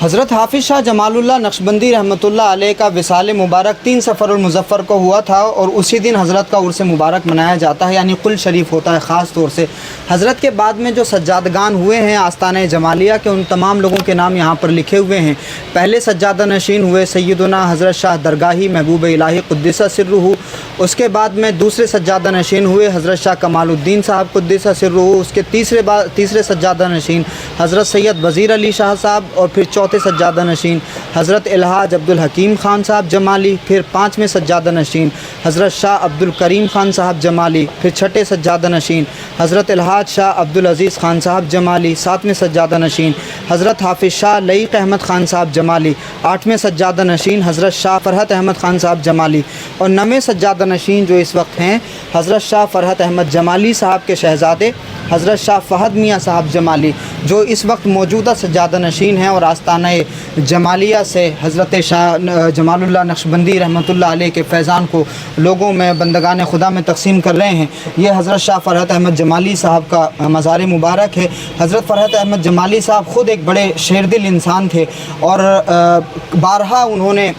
हज़रत हाफिज़ शाह जमालुल्लाह नक्शबंदी रहमतुल्लाह अलैह का विसाल मुबारक 3 सफ़रुल मुज़फ़्फ़र को हुआ था और उसी दिन हज़रत का उर्स मुबारक मनाया जाता है, यानी कुल शरीफ होता है। ख़ास तौर से हज़रत के बाद में जो सज्जादगान हुए हैं आस्ताने जमालिया के, उन तमाम लोगों के नाम यहाँ पर लिखे हुए हैं। पहले सज्जादा नशीन हुए सैयदना हज़रत शाह दरगाही महबूब इलाही क़ुद्दस सिर्रुहु। उसके बाद में दूसरे सज्जादा नशीन हुए हज़रत शाह कमालुद्दीन साहब क़ुद्दस सिर्रुहु। उसके तीसरे सज्जादा नशीन हज़रत सैयद वज़ीर अली शाह साहब, और फिर चौथे सज्जादा नशीन हज़रत इल्हाज अब्दुल हकीम ख़ान साहब जमाली। फिर 5वें सज्जादा नशीन हज़रत शाह अब्दुल करीम ख़ान साहब जमाली। फिर 6ठे सज्जादा नशीन हज़रत इल्हाज शाह अब्दुल अज़ीज़ ख़ान साहब जमाली। 7वें सज्जादा नशीन हज़रत हाफिज़ शाह लईक़ अहमद ख़ान साहब जमाली। 8वें सज्जादा नशीन हज़रत शाह फ़रहत अहमद ख़ान साहब जमाली। और 9वें सज्जादा नशीन जो इस वक्त हैं हज़रत शाह फ़रहत अहमद जमाली साहब के शहज़ादे हज़रत शाह फ़हद मियाँ साहब जमाली, जो इस वक्त मौजूदा सज्जादा नशीन हैं और आस्ताना जमालिया से हज़रत शाह जमालुल्लाह नक्शबंदी रहमतुल्लाह अलैह के फैज़ान को लोगों में बंदगान खुदा में तकसीम कर रहे हैं। ये हज़रत शाह फ़रहत अहमद जमाली साहब का मज़ार मुबारक है। हज़रत फ़रहत अहमद जमाली साहब ख़ुद एक बड़े शेरदिल इंसान थे और बारहा उन्होंने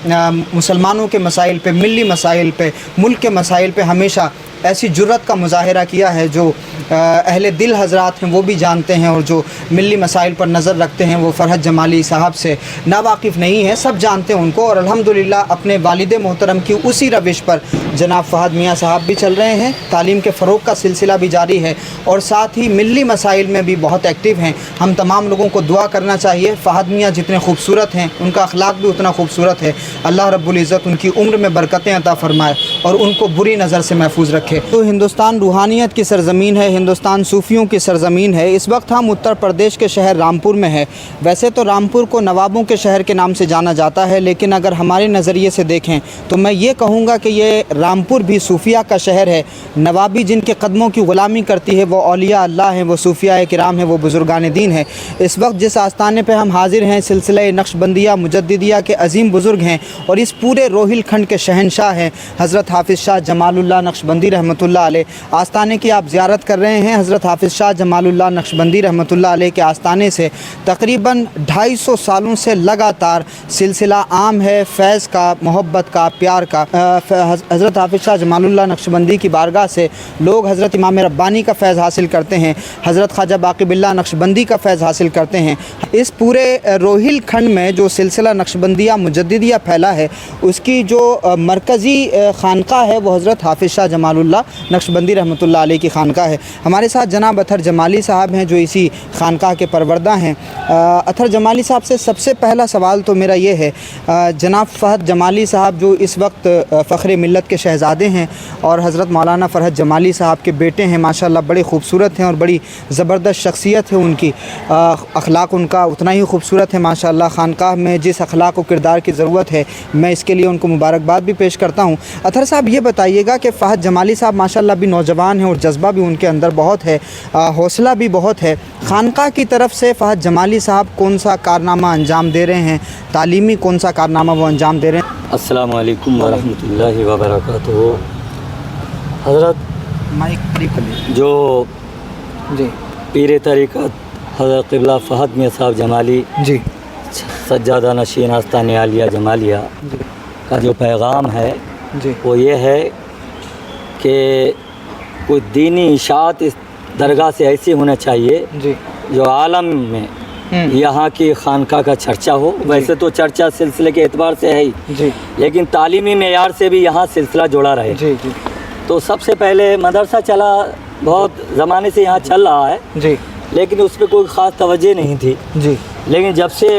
मुसलमानों के मसाइल पे, मिली मसाइल पे, मुल्क के मसाइल पे हमेशा ऐसी जुर्रत का मुज़ाहिरा किया है जो अहले दिल हज़रात हैं वो भी जानते हैं, और जो मिली मसाइल पर नज़र रखते हैं वो फ़रहत जमाली साहब से नावाकिफ़ नहीं है, सब जानते हैं उनको। और अल्हम्दुलिल्लाह अपने वालिद मोहतरम की उसी रविश पर जनाब फ़हद मियाँ साहब भी चल रहे हैं। तालीम के फ़रोग़ का सिलसिला भी जारी है और साथ ही मिली मसाइल में भी बहुत एक्टिव हैं। हम तमाम लोगों को दुआ करना चाहिए। फ़हद मियाँ जितने खूबसूरत हैं उनका अखलाक भी उतना खूबसूरत है। अल्लाह रब्बुल इज़्ज़त उनकी उम्र में बरकतें अता फ़रमाए और उनको बुरी नज़र से महफूज रखे। तो हिंदुस्तान रूहानियत की सरज़मीन है, हिंदुस्तान सूफ़ियों की सरज़मीन है। इस वक्त हम उत्तर प्रदेश के शहर रामपुर में है। वैसे तो रामपुर को नवाबों के शहर के नाम से जाना जाता है, लेकिन अगर हमारे नज़रिए से देखें तो मैं ये कहूँगा कि ये रामपुर भी सूफिया का शहर है। नवाबी जिनके कदमों की ग़ुलामी करती है वो औलिया अल्लाह हैं, वो सूफिया किराम हैं, वो बुज़ुर्गान दीन है। इस वक्त जिस आस्थाने पर हम हाजिर हैं सिलसिला नक्शबंदिया मुजद्दिदिया के अजीम बुज़ुर्ग हैं और इस पूरे रोहिल खंड के शहनशाह हैं हज़रत हाफिज़ शाह जमालुल्लाह नक्शबंदी रहमतुल्लाह अलैह। आस्थाने की आप ज़ियारत कर रहे हैं। हज़रत हाफिज़ शाह जमालुल्लाह नक्शबंदी रहमतुल्लाह अलैह के आस्थाने से तकरीबन 250 सालों से लगातार सिलसिला आम है फैज़ का, मोहब्बत का, प्यार का। हज़रत हाफिज़ शाह जमालुल्लाह नक्शबंदी की बारगाह से लोग हज़रत इमाम रब्बानी का फ़ैज़ हासिल करते हैं, हज़रत ख्वाजा बाक़ी बिल्लाह नक्शबंदी का फ़ैज़ हासिल करते हैं। इस पूरे रोहिल खंड में जो सिलसिला नक्शबंदिया मुजद्दिदिया फैला है उसकी जो मरकज़ी ख़ानक़ाह है वो हज़रत हाफिज़ शाह जमालुल्लाह नक्शबंदी रहमतुल्लाह अलैह की ख़ानक़ाह है। हमारे साथ जनाब अतहर जमाली साहब हैं जो इसी ख़ानक़ाह के परवरदा हैं। अतहर जमाली साहब से सबसे पहला सवाल तो मेरा ये है, जनाब फ़हद जमाली साहब जो इस वक्त फ़ख्र मिल्लत के शहज़ादे हैं और हज़रत मौलाना फ़रहत जमाली साहब के बेटे हैं, माशाअल्लाह बड़े खूबसूरत हैं और बड़ी ज़बरदस्त शख्सियत है उनकी, अखलाक उनका उतना ही खूबसूरत है माशाअल्लाह। ख़ानक़ाह में जिस अखलाक व किरदार की ज़रूरत है मैं इसके लिए उनको मुबारकबाद भी पेश करता हूँ। अतहर साहब ये बताइएगा कि फ़हद जमाली साहब माशाअल्लाह भी नौजवान हैं और जज्बा भी उनके अंदर बहुत है, हौसला भी बहुत है। ख़ानक़ाह की तरफ से फ़हद जमाली साहब कौन सा कारनामा अंजाम दे रहे हैं, तालीमी कौन सा कारनामा वो अंजाम दे रहे हैं? अस्सलामु अलैकुम वरहमतुल्लाहि वबरकातुहू। हज़रत जो जी पीर तरीक़त हज़रत क़िबला फ़हद मियाँ साहब जमाली जी सज्जादा नशीन आस्ताने आलिया जमालिया का जो पैगाम है जी वो ये है कि कोई दीनी इशाअत इस दरगाह से ऐसी होना चाहिए जी जो आलम में यहाँ की ख़ानक़ाह का चर्चा हो। वैसे तो चर्चा सिलसिले के एतबार से है ही जी, लेकिन तालीमी मेयार से भी यहाँ सिलसिला जोड़ा रहे। जी जी तो सबसे पहले मदरसा चला, बहुत ज़माने से यहाँ चल रहा है जी, लेकिन उस पर कोई ख़ास तवज्जो नहीं थी जी लेकिन जब से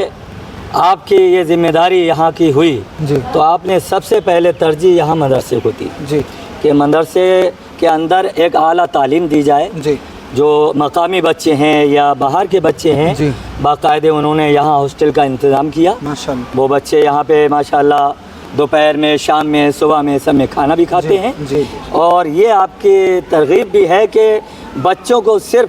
आपकी ये ज़िम्मेदारी यहाँ की हुई जी, तो आपने सबसे पहले तरजीह यहाँ मदरसे को दी जी कि मदरसे के अंदर एक आला तालीम दी जाए। जी, जो मकामी बच्चे हैं या बाहर के बच्चे हैं जी, बाकायदे उन्होंने यहाँ हॉस्टल का इंतज़ाम किया। माशाअल्लाह वो बच्चे यहाँ पे माशाअल्लाह दोपहर में, शाम में, सुबह में सब में खाना भी खाते हैं। जी, और ये आपकी तरगीब भी है कि बच्चों को सिर्फ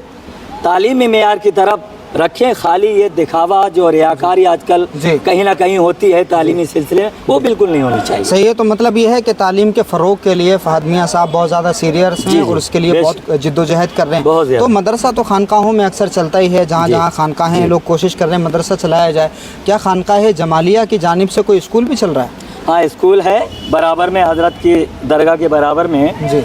तालीमी मेयार की तरफ रखें। खाली ये दिखावा जो रियाकारी आजकल जी। कहीं ना कहीं होती है तालीमी सिलसिले में, वो बिल्कुल नहीं होनी चाहिए। सही है। तो मतलब ये है कि तालीम के फ़रोग के लिए फ़हद मियाँ साहब बहुत ज़्यादा सीरियस जी, हैं जी। और उसके लिए बेशक। बहुत जिद्दोजहद कर रहे हैं। बहुत ज़्यादा। तो मदरसा तो खानकाहों में अक्सर चलता ही है, जहाँ जी। जहाँ खानकाहें जी। लोग कोशिश कर रहे हैं मदरसा चलाया जाए। क्या खानकाह जमालिया की जानिब से कोई स्कूल भी चल रहा है? हाँ, स्कूल है बराबर में, हजरत की दरगाह के बराबर में जी।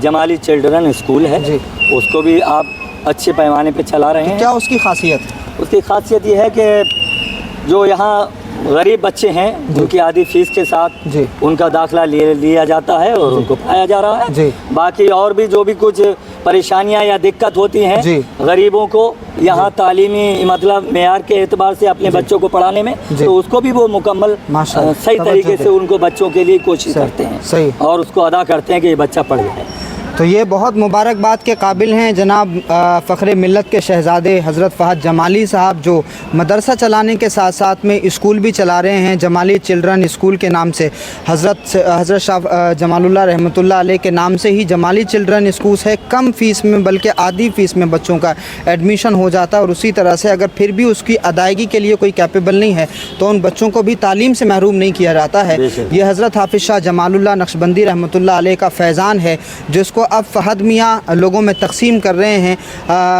जमाली चिल्ड्रन स्कूल है, जी। उसको भी आप अच्छे पैमाने पे चला रहे हैं। क्या उसकी खासियत है? उसकी खासियत ये है कि जो यहाँ गरीब बच्चे हैं जिनकी आधी फीस के साथ जी। उनका दाखिला लिया जाता है और उनको पढ़ाया जा रहा है। जी। बाकी और भी जो भी कुछ परेशानियां या दिक्कत होती हैं जी। गरीबों को यहाँ तालीमी मतलब मेयार के एतबार से अपने बच्चों को पढ़ाने में, जी। तो उसको भी वो मुकम्मल माशाअल्लाह, सही तवज्जो तरीके दे। से उनको बच्चों के लिए कोशिश सही, करते हैं सही। और उसको अदा करते हैं कि ये बच्चा पढ़ जाए। तो ये बहुत मुबारकबाद के काबिल हैं जनाब फ़ख्र मिल्लत के शहज़ादे हज़रत फ़हद जमाली साहब, जो मदरसा चलाने के साथ साथ में स्कूल भी चला रहे हैं। जमाली चिल्ड्रन स्कूल के नाम से हज़रत शाह जमालुल्लाह रहमतुल्लाह अलैह के नाम से ही जमाली चिल्ड्रन स्कूल है। कम फ़ीस में बल्कि आधी फ़ीस में बच्चों का एडमिशन हो जाता है और उसी तरह से अगर फिर भी उसकी अदायगी के लिए कोई कैपेबल नहीं है तो उन बच्चों को भी तालीम से महरूम नहीं किया जाता है। ये हज़रत हाफिज़ शाह जमालुल्लाह नक्शबंदी रहमतुल्लाह अलैह का फैज़ान है, जिसको अब फ़हद मियाँ लोगों में तकसीम कर रहे हैं।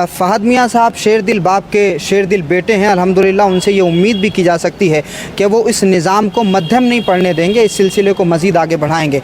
फ़हद मियाँ साहब शेर दिल बाप के शेर दिल बेटे हैं। अल्हम्दुलिल्लाह उनसे ये उम्मीद भी की जा सकती है कि वो इस निज़ाम को मध्यम नहीं पड़ने देंगे, इस सिलसिले को मज़ीद आगे बढ़ाएंगे।